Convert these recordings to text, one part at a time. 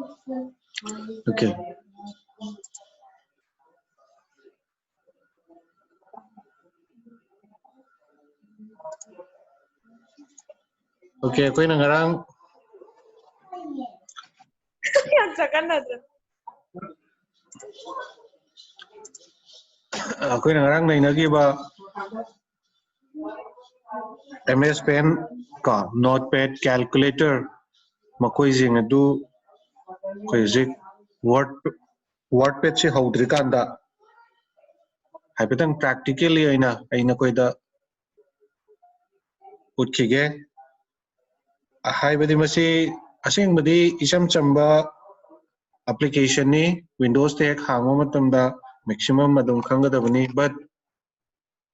Okay. Okay, aku yang ngarang. Aku yang ngarang na inagi ba MS Pen ka Notepad calculator makoi jing adu koi jik WordPad se haudri kanda haipetang practically aina koi da utkige haibadi masi asing badi isam chamba application ni Windows te ek hangwa matamda maximum madum khangadabani but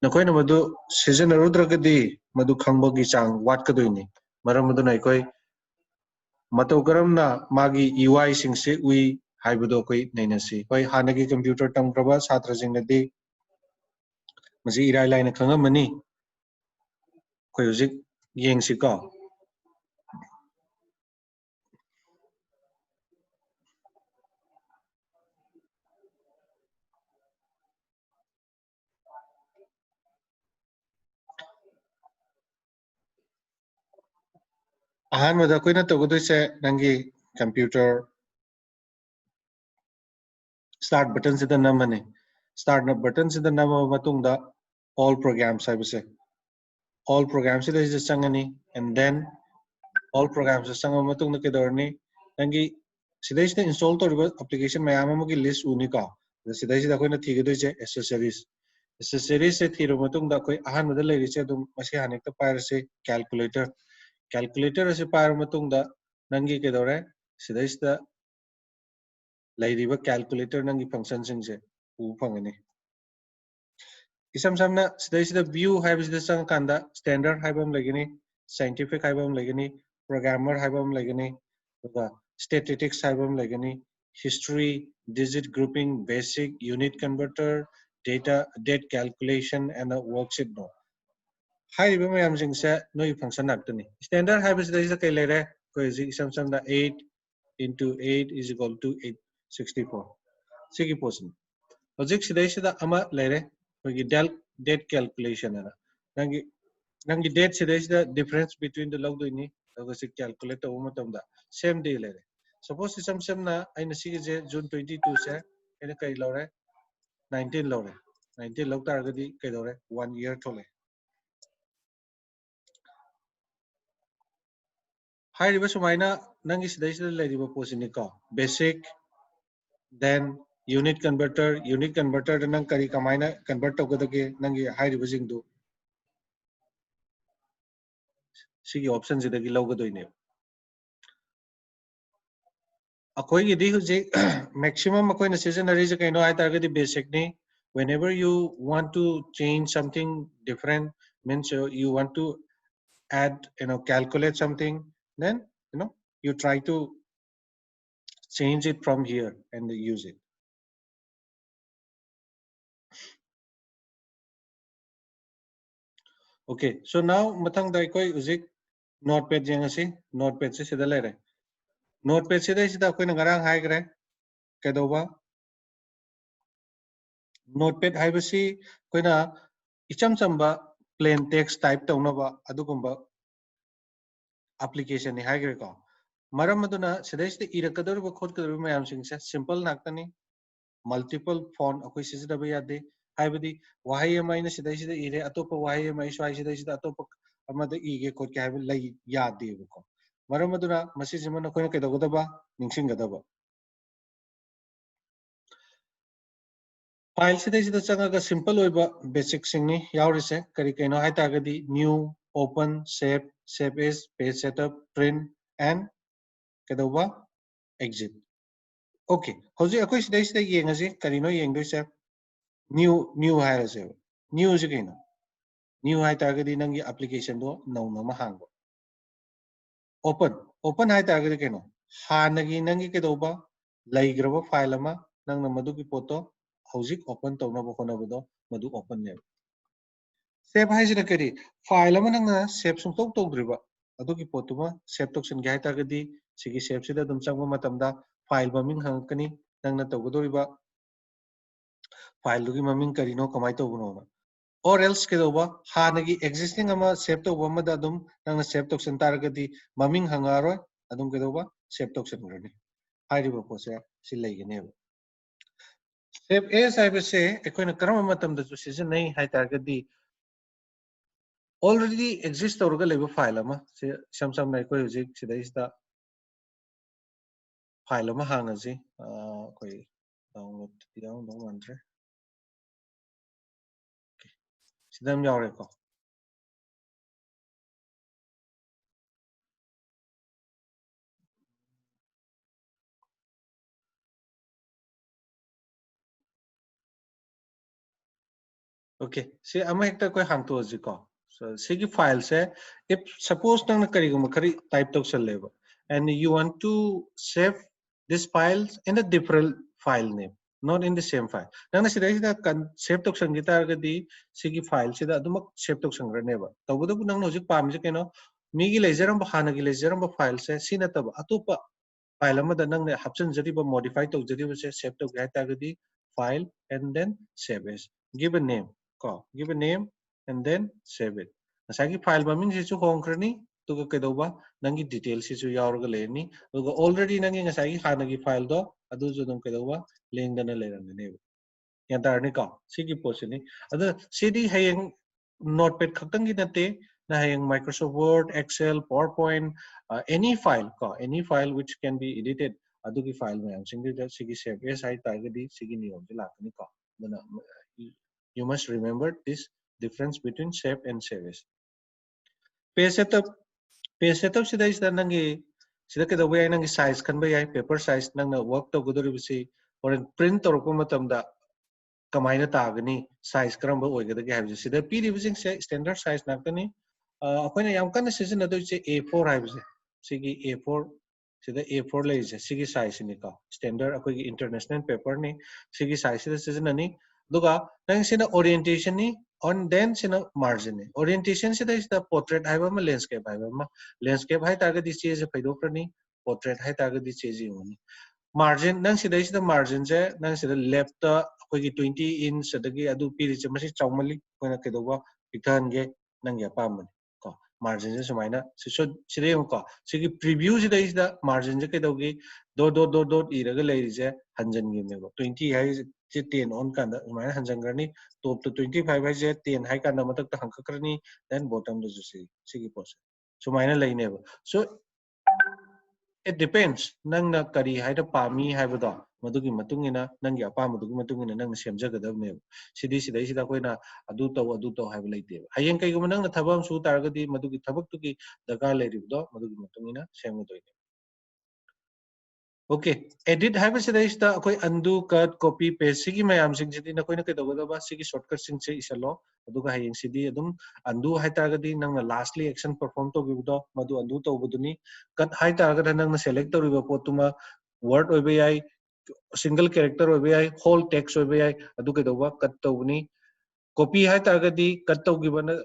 nakoi na madu sijanarudrakadi madu khangbogi chang watkadoini maram madu nai koi matau karamna magi UI singse ui haibado koi nainasi koi hanagi computer tamkraba satra jingnadi masi irai laina khangamani koi hujik yengsi ko ahan mada koi na togodoise nangi computer start button sida namani start button sida nama matungda all programs haibase all programs sida is changani and then all programs changa matungda kedorni nangi sida is install toriba application mayam amogi list uni ka sida is koi na thigedoise accessories se thiro matungda koi ahan mada lerise dum masi hanek ta pairse calculator ase pair matungda nangi kedore sida is da lairiba calculator nangi function singse u phangani isam samna sida view haibisida sang kanda standard haibam lagini scientific haibam lagini programmer haibam lagini statistics haibam lagini history digit grouping basic unit converter date calculation and a worksheet no haiba mayam singse noi function naktani standard haibisida kai lere ko isam samna 8 into 8 is equal to 864 sigi portion logic sida ama lere kogi date calculation ana nangi date sida difference between the log doini ago se calculate over matamda same day lere suppose some na aina sigi je June 22 se ena kai lore 19 lore 19 log targadi kai lore 1 year thole hai riba sumaina nangi sida leriba posini ko basic then unit converter nang kari kamaina convert togodage nangi hai riba jingdu sigi option sidagi logadoine akoi gidi huje maximum akoi na seasonary je kaino hai targadi basic ni whenever you want to change something different means you want to add calculate something then you try to change it from here and use it okay so now mathang dai koi huje notepad jengasi notepad se sida lere notepad sida koi na garang hai gre kedoba notepad haibasi koina icham chamba plain text type taunaba adugumba application ni haigre ko maram aduna sida irakador khotkador mayam singse simple naktani multiple font akoi sida ba yade haibadi wahi amai na sida ire atopa wahi amai swai sida atopa amada ige khot ke haib lai yade ko maram aduna masi jimana koina kedogodaba ningsingadaba file sida changa simple oiba basic singni yaurise kari kaino hai tagadi new open save as page setup print and kedoba exit okay hoji akoi sida yengase karino yengdoise new hairase new je kaino new hai tagadi nangi application do nauna ma hangbo open hai tagadi kaino hanagi nangi kedoba laigraba file ama nangna madugi photo hojik open tawna bokonabado madu open ne save haisina kari file ama nangna save sung tok tokdriba adugi potuma save toksin gai tagadi sigi save sida dum changba matamda file maming hangkani nang na tawgadoriba file dugi maming karino kamai tawguno or else kedoba hanagi existing ama save to bama da dum nang na save to center gadi maming hangaro adum kedoba save to center ni hairiba pose si leigene save as I say ekoina karama matam da ju season nahi hai targadi already exist tawrga leba file ama se sam nai ko hojik sida ista file ama hangaji koi download down andre sidam yawre ko okay see ama ekta koi hang to ji ko so sigi file se if suppose nang kari gum kari type to challeba and you want to save this files in a different file name not in the same file nang sida sida kan save to sang gitar gadi sigi file sida adumak save to sang raneba tawudu nang hojik pam je keno migi lejaram ba hana gi lejaram ba file se sina tab atupa file amada nang ne hapchen jari ba modify to jari ba se save to ga ta gadi file and then save as give a name give a name and then save it asagi file maming si chu hongkrani to ka kedoba nangi details si chu yaurga leni to already nangi ngasagi hanagi file do adu ju dum kedoba lengdana lerangane yan tarni ka sigi posini adu cd hayeng notepad khaktangi nate na hayeng microsoft word excel powerpoint any file any file which can be edited adu ki file mayam singi sigi save as hai targadi sigi niyom je lakani ka dana you must remember this difference between save and save as page setup sida is nangi sida ke way nangi size kan ba yai paper size nang na work to godori bisi or print or ko matam da kamaina tagani size karamba oigada ge habje sida pd bising standard size nakani akoina yam kan season ado che a4 habje sigi a4 sida a4 le je sigi size ni ka standard akoi international paper ni sigi size sida season ani duga nang sina orientation ni on then sina margin ni orientation sida is the portrait haiba ma landscape haiba ma landscape hai target is che paido prani portrait hai target is che ji oni margin nang sida is the margin je nang sida left ta akoi 20 inch adagi adu piri che masi chaumali koina kedoba pikan ge nang ya pamani ko margin je sumaina so sida ko sigi preview sida is the margin je kedogi dot iraga lai je hanjan ge me 20 hai je 10 on kan da sumaina hanjan garni top to 25 hai je 10 hai kan da matak ta hangka karni then bottom do ju sigi pos sumaina lai ne so it depends nang na kari hai da pami hai ba do madugi matungina nang ya pa madugi matungina nang semjagadabne sida sida koina adu to hai ba leite hayeng kai gum nang na thabam su targadi madugi thabak tu ki daga le rib do madugi matungina semudoi okay edit hai ba sida ista koi undo cut copy paste sigi mayam sing jidi na koina kai dogoda ba sigi shortcut sing che isalo aduga hayeng sidi adum undo hai targadi nang na lastly action perform to gibudo madu undo to buduni cut hai targada nang na select to riba potuma word oibe ai single character oibe ai whole text oibe ai adu kai doba cut to buni copy hai targadi cut to gibana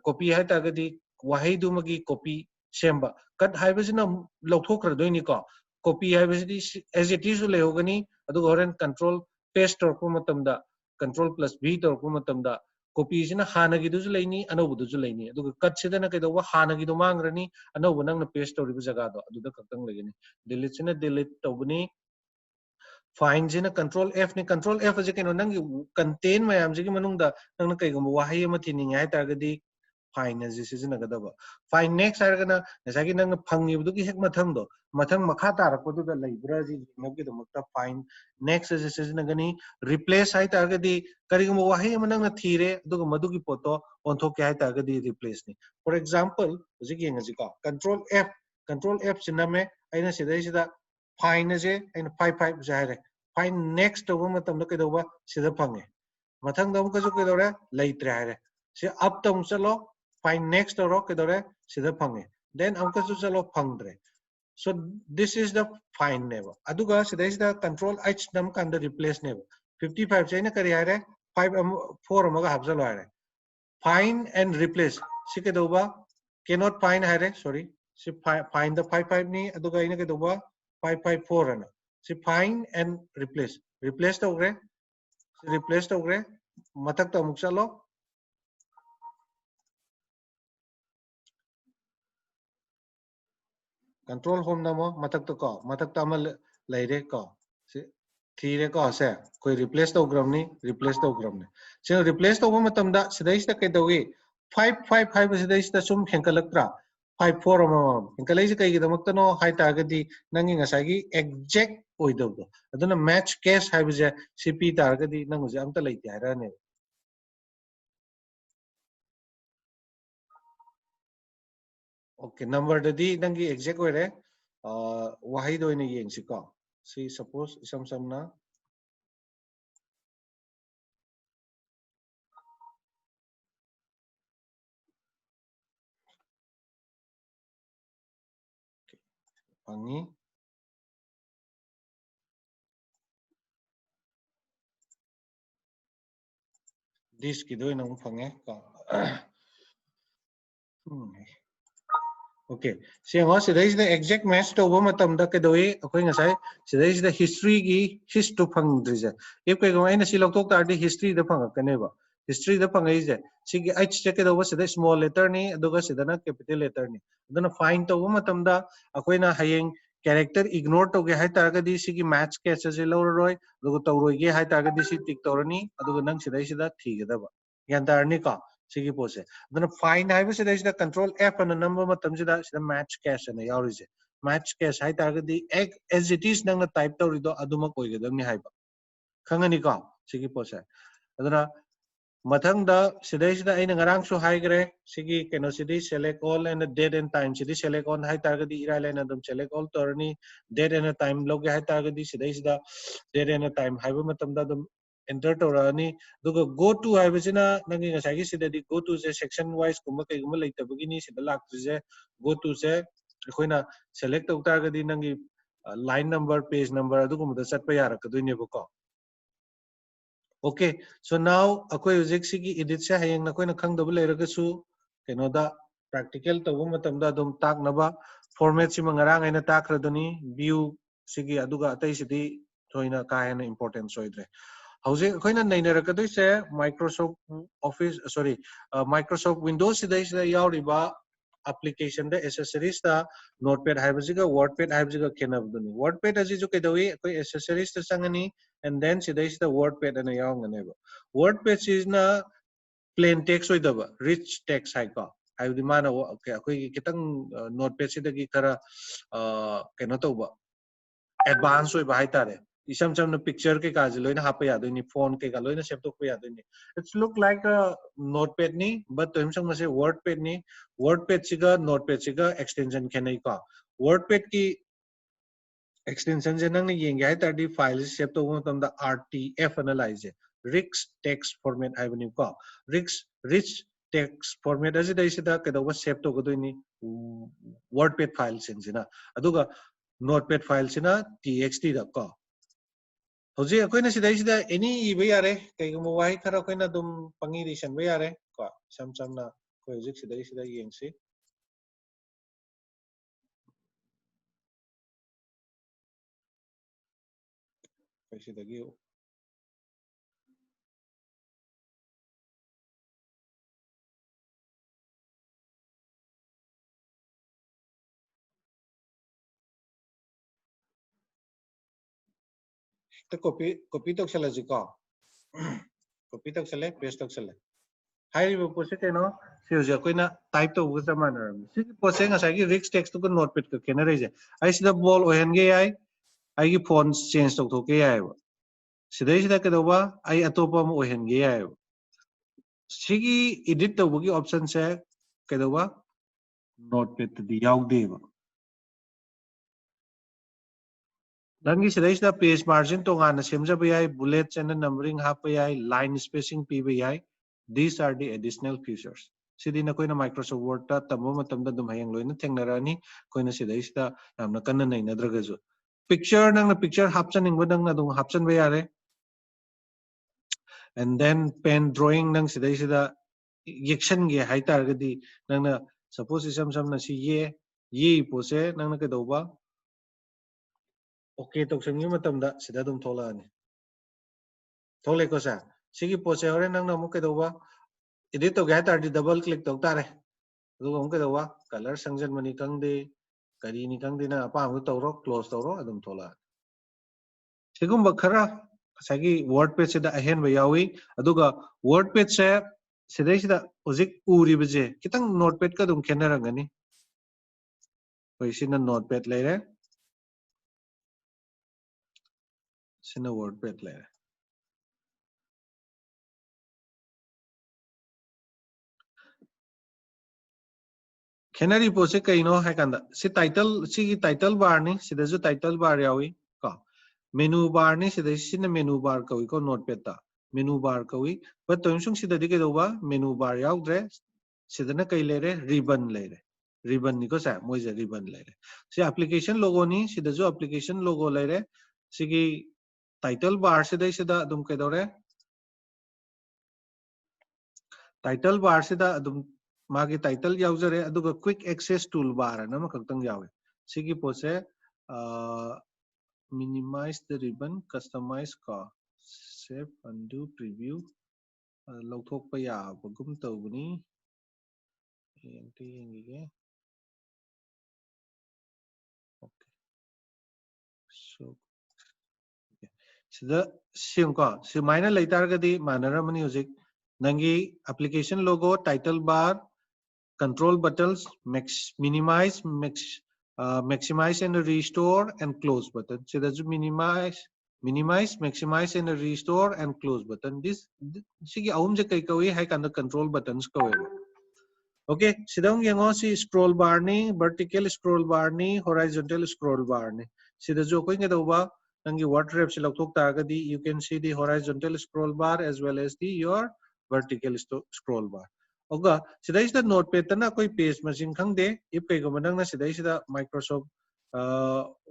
copy hai targadi wahai du magi copy semba cut hai ba sina lauthokra doini ko copy hai ba sidi as it is le hogani adu horen control paste or ko matamda control plus v to ko matamda copy sina hana gi du laini anobu du laini adu cut sida na kai do hana gi du mangrani anobu nang na paste to ri jaga do adu da kaktang legini delete sina delete to buni find jina control f ni control f je keno nang contain mayam je ki manung da nang kai gum wahi ma thi ning hai ta gadi find as is na gadaba find next har gana jasa ki nang phangi bu ki hek mathang do mathang makha ta rak du da laibra ji no ki do makta find next as is na gani replace hai ta gadi kari gum wahi ma nang na thire du madu ki poto on tho ke hai ta gadi replace ni for example ji ki ngi ka control f sina me aina sida find je aina 5 jare find next to matam da kedoba sida phange mathang dam ka ju kedore leitre hare se up tam chalo find next ro kedore sida phange then am ka ju chalo phangdre so this is the find never aduga sida is the control h dam kan the replace never 55 chaina kari hare 5 4 amaga habjalo hare find and replace si kedoba cannot find hare sorry si find the 55 ni aduga ina kedoba 554 ana si find and replace togre replace togre matak to amuk chalo control home namo matak to ko matak to amal leire ko si thire ko se koi replace togram ni replace togram ni si replace to matam da sidai sta kai dogi 555 sidai sta sum henkalaktra 54 amam henkalai se kai gi damak no hai ta ga di nangi ngasai gi exact oidobdo aduna match case hai bije cp tar ga di nang je amta leite haira ne okay number da di nangi exact oire wahai do ne yeng si ko si suppose isam samna pangi this ki do na phange ko okay siang sidai is the exact match to bo matam da ke doi akoi ngasai sidai is the history gi his to phang drise if kai go aina si lok tok tar di history da phang ka ne ba history da phang ai je si gi h check ke do sidai small letter ni aduga sidana capital letter ni aduna find to bo matam da akoi na hayeng character ignore to ge hai tar ga di si gi match ke se lo roi aduga to roi ge hai tar ga di si tik to ni aduga nang sidai sida thi ga da ba yan tar ni ka sigi pose aduna find hai ba sida sida control f and number matam sida sida match cache na yauri match cache hai targadi as it is nang na type to rido aduma koi ga dang ni hai ba khangani ka sigi pose aduna mathang da sida sida aina ngarang su hai gre sigi keno sidi select all and date and time sidi select on hai targadi ira line adum select all torni date and time log hai targadi sida date and time hai ba matam da adum enter torani duga go to hai basina nangi ngasai gi sida di go to se section wise kuma kai kuma leita bugini sida lak je go to se khoina select tok targadi nangi line number page number adugum da chat pa yara kadoi ne ko okay so now akoi hojik sigi edit se hayeng na koina khang double era su keno da practical to bu matam da dum tak naba format si mangarang aina tak radoni view sigi aduga atai sidi thoina ka hena importance oidre hojik koina naina rakadoi se microsoft office sorry microsoft windows sida sida yauriba application da accessories da notepad haibajiga wordpad haibajiga kenabduni wordpad aji jo kedawi koi accessories ta sangani and then sidai sida wordpad ana yaungane ba wordpad is na plain text oidaba rich text hai ko haibdi mana koi kitang notepad sidagi kara keno tauba advance oiba hai tare isam samna picture ke kaje loina hapa ya doini phone ke ka loina save to ya doini it's look like a notepad ni but to himsang mase wordpad ni wordpad siga notepad siga extension khenai ka wordpad ki extension je nang ni yeng hai tar di file save to tam da rtf analyze rich text format hai bani ka rich text format aji dai sida ke do save to go doini wordpad file sin sina aduga notepad file sina txt da ka hꯧji akoina sida sida any iba yare kai mo wai khara akoina dum pangi ri san ba yare ko sam sam na ko hojik sida yengsi kai sida gi ta copy to sala ji ko copy to sala paste to sala हाइरिबो पोसे केनो सिउजे Koyna type तो उगा जमाना सि पोसे nga sai gi rich text ko notepad ka kena reje ai sida ball ohen ge ai ai gi font change to thoke ai ba sida sida ke do ba ai atopa mo ohen ge ai sigi edit to bugi option se ke do ba notepad di yaw de ba nangi sida sida page margin to ngana semja ba ai bullets and numbering ha pa ai line spacing p ba ai these are the additional features sidi na koina microsoft word ta tamo matam da dum hayang loina thengnarani koina sida sida namna kanna nei na draga jo picture nang na picture hapchaning ba nang na dum hapchan ba yare and then pen drawing nang sida sida yekshan ge hai tar ga di nang na suppose isam sam na si ye pose nang na ke do ba okay तौसंगी मतमदा सिदा दुम थोलानी थोले को सा सिगी पोसे होरे नंग नमु के दोवा एडिट तो गया तार डबल क्लिक तो तारे अदुगा हम के दोवा कलर संजन मनी कंगदे करी नि कंगदे ना अपाम तौरो क्लोज तौरो अदुम थोला सिगुम बखरा सगी वर्ड पेज सिदा अहेन बयावी अदुगा वर्ड पेज से सिदा सिदा उजिक उरी बजे कितंग नोटपैड का दुम खेनरंगनी सिना नोटपैड लेरे सिना वर्डपैड लेरे खेनरी पोसे कइनो है कंदा सि टाइटल बार नि सिदा जो टाइटल बार यावी का मेनू बार नि सिदा सिना मेनू बार कवी को नोटपैड ता मेनू बार कवी बट तोमसुंग सिदा दिके दोवा मेनू बार यावद्रे सिदा कई लेरे रिबन निको सा मोइजे रिबन लेरे सि एप्लीकेशन लोगो नि सिदा जो एप्लीकेशन लोगो लेरे सिगी टाइटल बार सिदा दुम केदोरे टाइटल बार सिदा दुम मागी टाइटल यावजरे अदुगा क्विक एक्सेस टूल बार नम खक्तंग यावे सिगी पोसे minimize the ribbon customize का save undo preview लौथोक pa yabagum tawbani okay so sida sim ka simaina leitar gadi manaramani hojik nangi application logo title bar control buttons minimize maximize and restore and close button sida ju minimize maximize and restore and close button this sigi ahum je kai kawi hai kan control buttons kawi okay sidang yango si scroll bar ni vertical scroll bar ni horizontal scroll bar ni sida jo koi ngada ba nangi word rep se loktok targadi you can see the horizontal scroll bar as well as the your vertical scroll bar oga sida is the notepad na koi page machine khang de if kai go manang na sida microsoft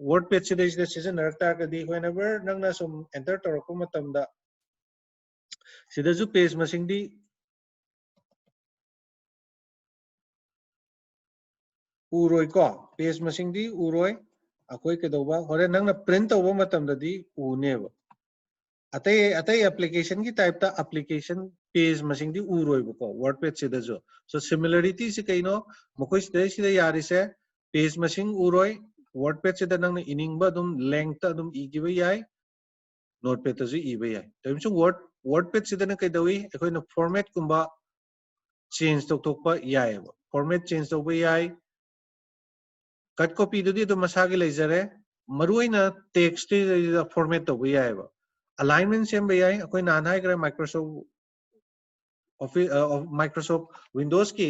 word page sida is the season rakta kadi whenever nang na sum enter torako matam da sida ju page machine di uroi ko page machine di uroi akoi ke doba hore nang na print over matam da di uneba atai application ki type ta application page machine di uroi ko wordpad se da jo so similarity se kaino mokoi se yari se page machine uroi wordpad se da nang na ining ba dum length ta dum i gi ba yai notepad ta ju i ba yai taim chung wordpad se da na kai dawi ekoi na format kumba change tok pa yai format change tok ba yai cut copy do di to masagi leizare maruina text format to ba yai ba alignment sem ba yai koi nan hai kra microsoft office microsoft windows ki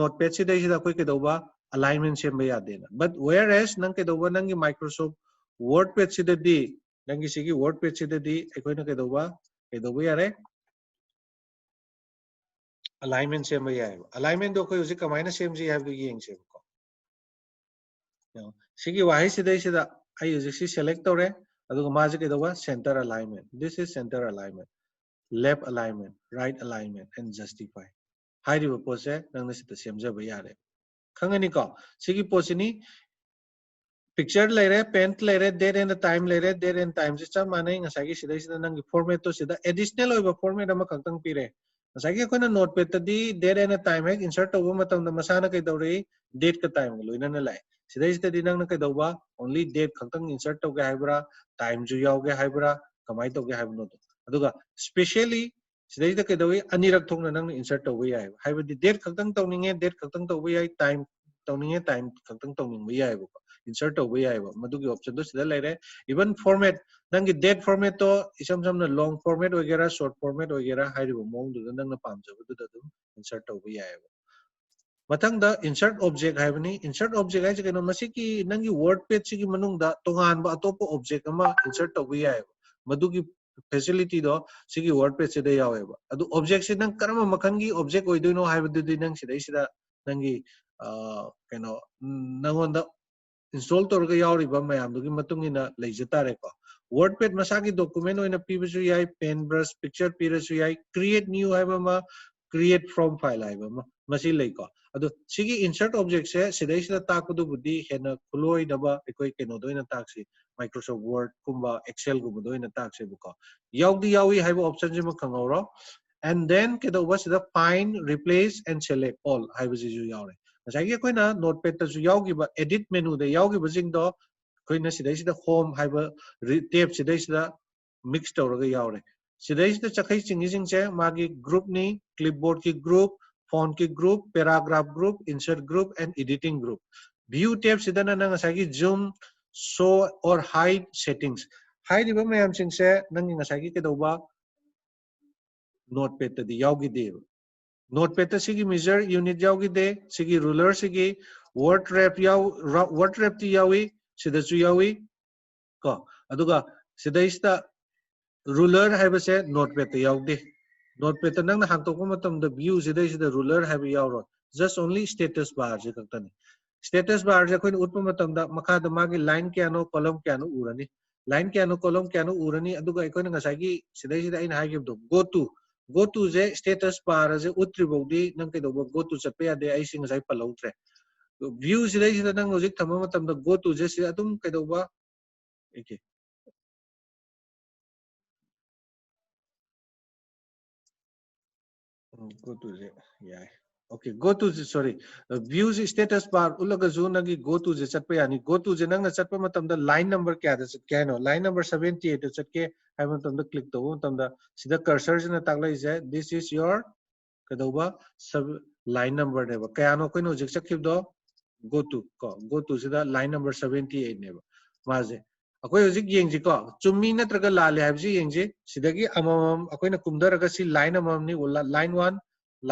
notepad se dai da koi ke doba alignment sem ba ya dena but whereas nang ke doba nang microsoft wordpad se di nang sigi wordpad se di koi na ke doba yare alignment sem ba yai alignment do koi usi kamaina sem ji have do yeng sem ko sigi wahi se dai ai usi select tore aduga ma ke doba center alignment this is center alignment left alignment right alignment and justify hairiba pose nangna sita semjaba yare khangani ko sigi posini picture lere pen lere date and time lere date and time se cham manai ngasagi sida nangi format to sida additional oiba format ama kangtang pire ngasagi koina notepad ta di date and time hai insert over matam da masana kai dawri date ka time loina na lai sida di nangna kai dawba only date kangtang insert to ga haibra time ju yaw ga haibra kamai to ga haibno to aduga specially sida kai dawi anirak thongna nangna insert to ba yai haibadi date kangtang tawninge date kangtang to ba yai time tawninge time kangtang tawning ba yai ba insert to ba yai ba madugi option to sida lere even format nangi date format to isam samna long format wagera short format wagera hairiba mong du nangna pamjaba du dum insert to ba yai ba mathang da insert object haibani insert object hai keno masiki nangi word page sigi manung da tongan ba atopo object ama insert to ba yai ba madugi facility do sigi word page se da yawe ba adu object se nang karama makhan gi object oidoino haibadu di nang sida nangi keno nangon da install torga yauri ba mayam dugi matung ina leijatare ko wordpad masagi document oina pibasu yai pen brush picture pirasu yai create new haiba ma create from file haiba ma masi lei ko ado sigi insert object se sidai sida takadu budi hena khuloi daba ekoi keno doina taksi Microsoft Word kumba Excel gumba doina taksi buko yaudi yawi haiba option jima khangoro and then kedo was the find replace and select all haiba ju yaure asagi koi na notepad ta ju yaugi ba edit menu de yaugi ba jing do koi na sidai sida home haiba tab sidai sida mix tawraga yaure sidai sida chakai chingi jing che magi group ni clipboard ki group font ki group paragraph group insert group and editing group view tab sidana nang asagi zoom show or hide settings hide ba mayam sing se nang asagi ke doba notepad ta di yaugi de notepad ta sigi measure unit yaugi de sigi ruler sigi word wrap ti yawi sida chu yawi ko aduga sidai sida ruler haibase notepad ta yaudi notepad ta nang hangtokpa matamda view sidai sida ruler haiba yauro just only status bar je kaktani status bar je koin utpa matamda makha da magi line kyano column kyano urani line kyano column kyano urani aduga koin ngasagi sidai sida aina haigibdo go to je status bar je utri bodi nang kai do go to chatpa ya de ai sing ngasai palautre view sidai sida nang logic thama matamda go to je sida atum kai do ba okay go to the yeah okay go to the sorry views status bar ulaga zo nagi go to the chatpa yani go to the nang chatpa matam da line number kya da chat kya no line number 78 da chat ke hai matam da click to matam da sida cursor jina taglai je this is your kadoba sub line number ne ba kya no koi no jik chakib do go to sida line number 78 ne ba maje akoi hojik yeng ji ko chummi natraga lale habji yeng ji sidagi amam akoi na kumdaraga si line amam ni line 1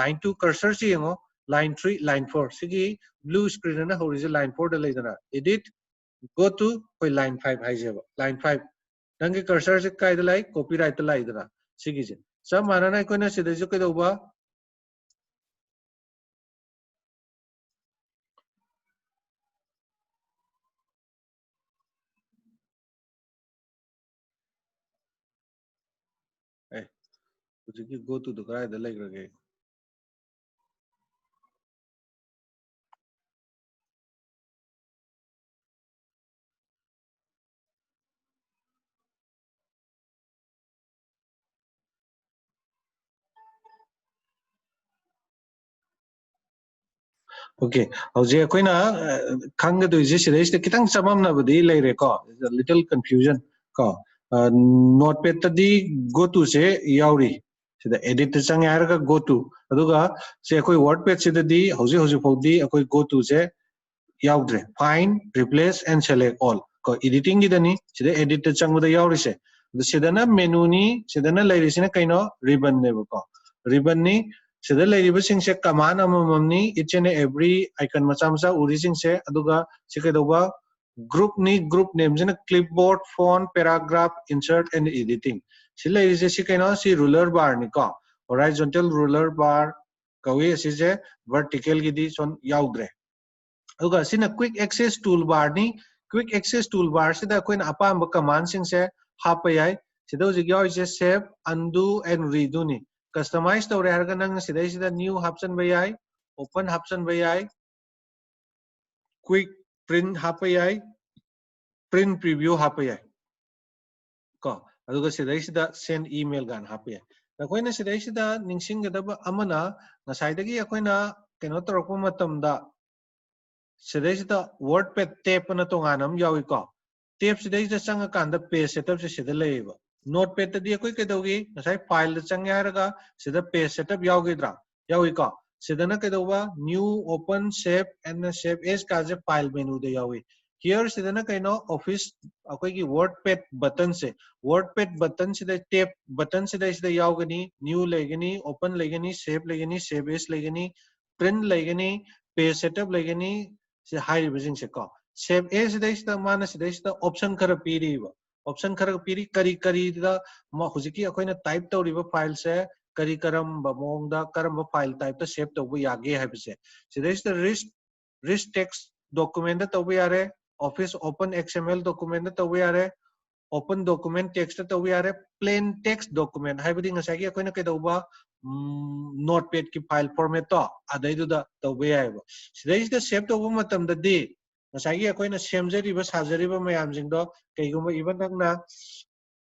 line 2 cursor si yengo line 3 line 4 sigi blue screen na horizontal line 4 da leidana edit go to koi line 5 haijeba line 5 nangi cursor se kai da lai copyright da lai dana sigi je sam manana koi na sidai jo kai do ba eh hojiki go to da kai da lai rage okay hoje koi na khang do je sidai sida kitang chamam na budi lai re ko a little confusion ko notepad ta di go to se yauri sida edit ta chang yar ga go to aduga se koi wordpad sida di hoje fodi koi go to se yaudre find replace and select all ko editing gi dani sida edit ta chang da yauri se sida na menu ni sida na lai sina kaino ribbon ne ko ribbon ni sida lai ribbon sing se command amam ni each and every icon macha macha uri sing se aduga sike doba group ni group name jena clipboard font paragraph insert and editing sila is si kaino si ruler bar ni ko horizontal ruler bar kawi si je vertical gi di son yaudre aduga sina quick access toolbar ni quick access toolbar sida koina apamba command sing se hapa yai sida hojik yaw is save undo and redo ni customize tawre harga nang sida new option ba yai open option ba yai quick print hapa yai print preview hapa yai ko aduga sida send email gan hapa yai akoina sida ningsing gadaba amana ngasai dagi akoina keno torokpa matamda sida wordpad tab na tonganam yawi ko tab sida changa kanda page setup se sida leiba notepad ta di koi kedogi ngasai file da chang yaraga sida page setup yawgi dra yawi ko sida na kedoba new open save and save as ka je file menu de yawi here sida na kaino office akoi ki wordpad button se wordpad button sida tab button sida yawgani new legani open legani save as legani print legani page setup legani se hairiba jing se ko save as sida mana sida option khara piriba option khara piri kari da ma hujiki akoina type tawriba file se kari karam ba mong da karam ba file type ta save tawbu yage haibse sida rich text document da tawbu yare office open xml document da tawbu yare open document text da tawbu yare plain text document haibadi ngasai akoina kai tawba notepad ki file format to adai du da tawbe yai ba sidai da save to bu matam da di ngasai gi akoi na semjari ba sajari ba mayam jing do kai gum even na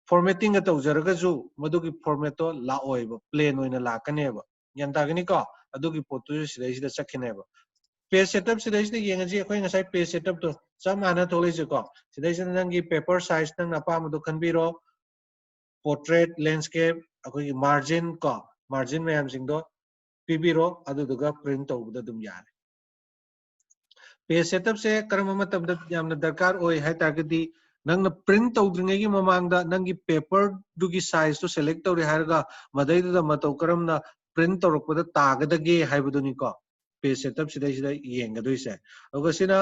formatting ga tawjaraga ju madugi format to la oi ba plain oina la kane ba yan ta gani ko adugi potu sidai da chakhine ba page setup sidai da yenga ji akoi ngasai page setup to samana tholai je ko sidai da nangi paper size nang na pa madu khanbiro portrait landscape akoi margin ko margin mayam jing do pibiro adu duga print tawda dum yare page setup se karama matam da yamna darkar oi hai targadi nang na print tawdringai gi mamang da nangi paper dugi size to select tawri harga madai da matau karam na print tawrok da tagadage haibuduni ko page setup sidai sidai yengadoi se ago sina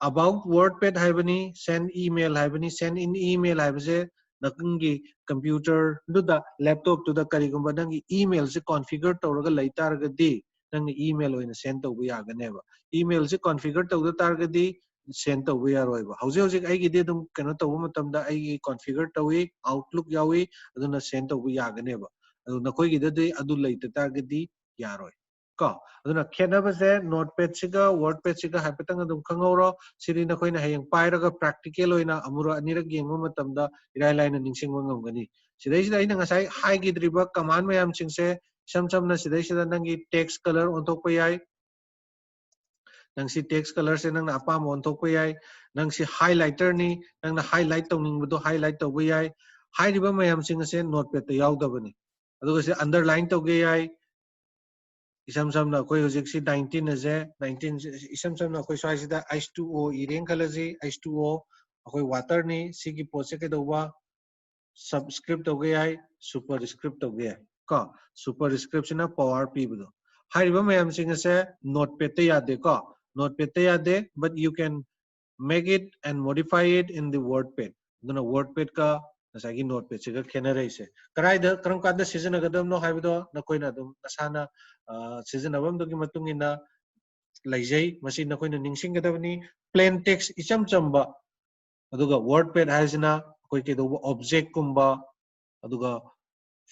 about wordpad haibani send email haibani send in email haibase nakangi computer duda laptop to da karigumba nangi email se configure tawraga lai targadi nang email oina send tawbu yaganeba email se configure tawda targadi send tawbu yaroiba hauji hauji ai gi de dum kano tawbu matamda ai gi configure tawi outlook yawi aduna send tawbu yaganeba adu nakoi gi de adu laita targadi yaroi ko aduna khenaba se notepad siga wordpad siga hapetang adum khangoro siri nakoi na hayang pairaga practical oina amura anirak yengma matamda irai laina ningsingwa ngamgani sidai sidai na ngasai hai gi driba command mayam singse sam sam na sidai sidai nangi text color onthokpa yai nang si text color se nang na apam onthokpa yai nang si highlighter ni nang na highlight tawning budo highlight tawba yai hai riba mayam sing se notepad ta yaudabani aduga se underline tawge yai isam sam na koi hojik si 19 ase 19 isam sam na koi swai sida H2O ireng khalaji H2O akoi water ni sigi pose ke doba subscript tawge yai superscript tawge yai ko superscript sina power p budo hai riba mayam sing se notepad ta yade ko notepad ta yade but you can make it and modify it in the wordpad duna wordpad ka nasagi notepad siga khena raise karai da karam kada season agadam no haibido na koina dum nasana season abam dogi matung ina laijai masi na koina ningsing gadabani plain text icham chamba aduga wordpad haisina koi ke do object kumba aduga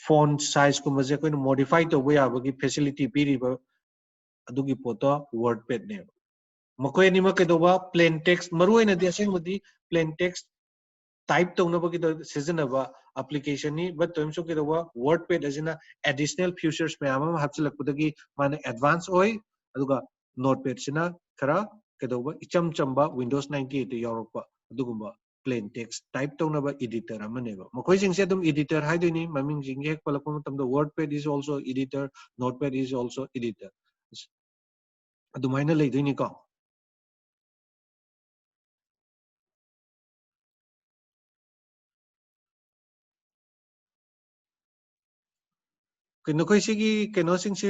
font size kumba je koina modify to boya bagi facility piriba adugi poto wordpad ne makoi ni ma ke do plain text maru ina de aseng mudi plain text type tawna bagi do season aba application ni but toim so ke do wordpad asina additional features me amam hapchilak pudagi mana advance oi aduga notepad sina khara ke do icham chamba windows 98 te yorokpa adugumba plain text type tawna ba editor amane ba makoi jing se dum editor haidini maming jing hek palakon tam the wordpad is also editor notepad is also editor adumaina leidini ko kino koi sigi kino sing se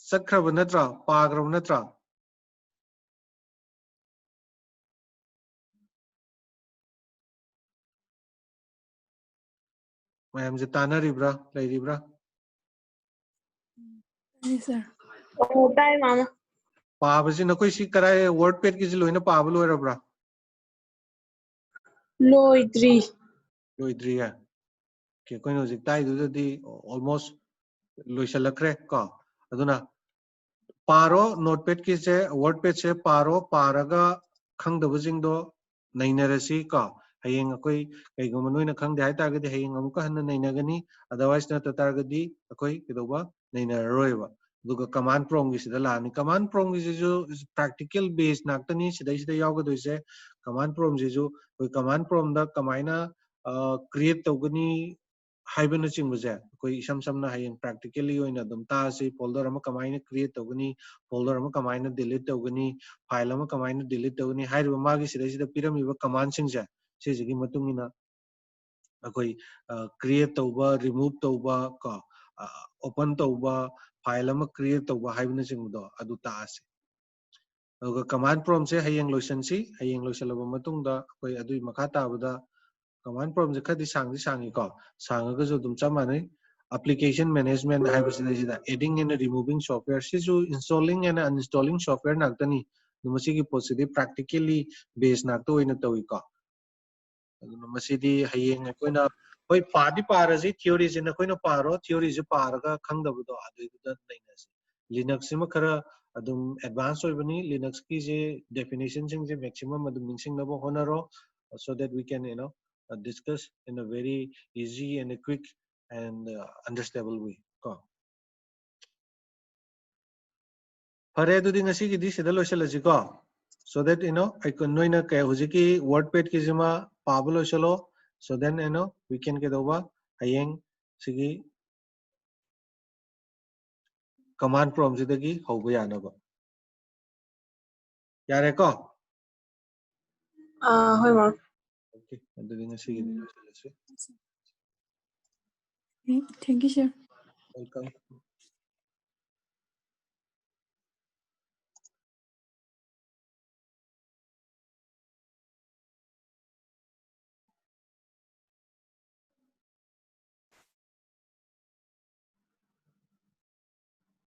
sakhraba natra pagraba natra mayam je tanaribra leiribra Yes, sir. Oh, bye, Mama. PUBG न कोई सी कराए WordPad की लोइना पाबल ओरब्रा Loitri. लोइद्री है के coin होजिक ताई दुदि almost लोइसलखरे को अदुना पारो notepad की से वर्डपैड से पारो पारगा खंगदबजिंग दो नैनरसी को हयेंग अकोई कईगुम नोइना खंगदे हाय तागदि हयेंग अमुका हन्न नैनगनी अदरवाइज न तारगदि अकोई किदोबा नैनरोयबा दुगा कमांड प्रॉम्प्ट की सिदा लानी कमांड प्रॉम्प्ट की जो प्रैक्टिकल बेस नाक्तनी सिदा सिदा यावगदोइसे कमांड प्रॉम्प्ट जे जो कोई कमांड प्रॉम्प्ट दा कमाइना क्रिएट तौगनी हाइबन चिंबजे कोई इसम समना हाइंग प्रैक्टिकली होइना दम तासे फोल्डर अमा कमाइना क्रिएट तौगनी फोल्डर अमा कमाइना डिलीट तौगनी फाइल अमा कमाइना डिलीट तौगनी हाइरबा मागी सिदा सिदा पिरमिबा कमांड सिंगजे सेजिगी मतुंगिना अकोई क्रिएट तौबा रिमूव तौबा को ओपन तौबा फाइल अमा क्रिएट तौबा हाइबन चिंबदो अदु तासे अदुगा कमांड प्रॉम्प्ट से हयेंग लोइसनसी हयेंग लोइसलबा मतुंगदा अकोई अदुई मखा ताबदा कमांड प्रॉम्प्ट से खदी सांगी को सांगगा जो दुम चमाने application management हाइबसिदा एडिंग एंड रिमूविंग सॉफ्टवेयर सिजु इंस्टॉलिंग एंड अनइंस्टॉलिंग सॉफ्टवेयर नाक्तनी दुमसिगी पॉसिबल प्रैक्टिकली बेस नाक्तो ओइना तोई को मसीदी हयेंग Koyna hoi padi parasi theory jina koina paro theory je paraga khangdabudo aduida nainasi linux sima khara adum advanced oibani linux ki je definition sing je maximum adum ningsing nabo honaro so that we can discuss in a very easy and a quick and understandable way ko fare adudi ngasi gi di sida loisalaji ko so that I can noina ka hujiki wordpad ki jima pablo chalo so then we can get over hayeng sigi command prompt jidagi hauba yanaba yare ko Hoi ma'am. okay adudi ngasi gi di loisalasi Thank you, sir. welcome